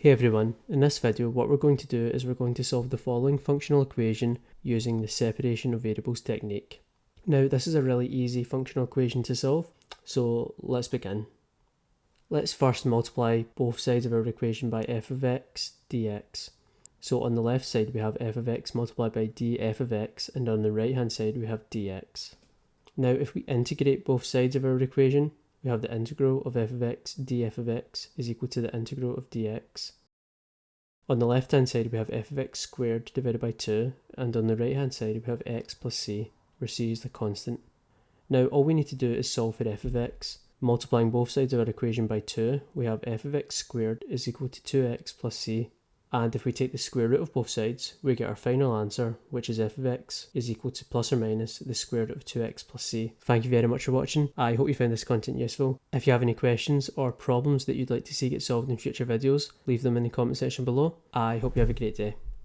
Hey everyone, in this video what we're going to do is we're going to solve the following functional equation using the separation of variables technique. Now this is a really easy functional equation to solve, so let's begin. Let's first multiply both sides of our equation by f of x dx. So on the left side we have f of x multiplied by df of x, and on the right hand side we have dx. Now if we integrate both sides of our equation, we have the integral of f of x df of x is equal to the integral of dx. On the left hand side we have f of x squared divided by 2, and on the right hand side we have x plus c, where c is the constant. Now all we need to do is solve for f of x. Multiplying both sides of our equation by 2, we have f of x squared is equal to 2x plus c. And if we take the square root of both sides, we get our final answer, which is f of x is equal to plus or minus the square root of 2x plus c. Thank you very much for watching. I hope you found this content useful. If you have any questions or problems that you'd like to see get solved in future videos, leave them in the comment section below. I hope you have a great day.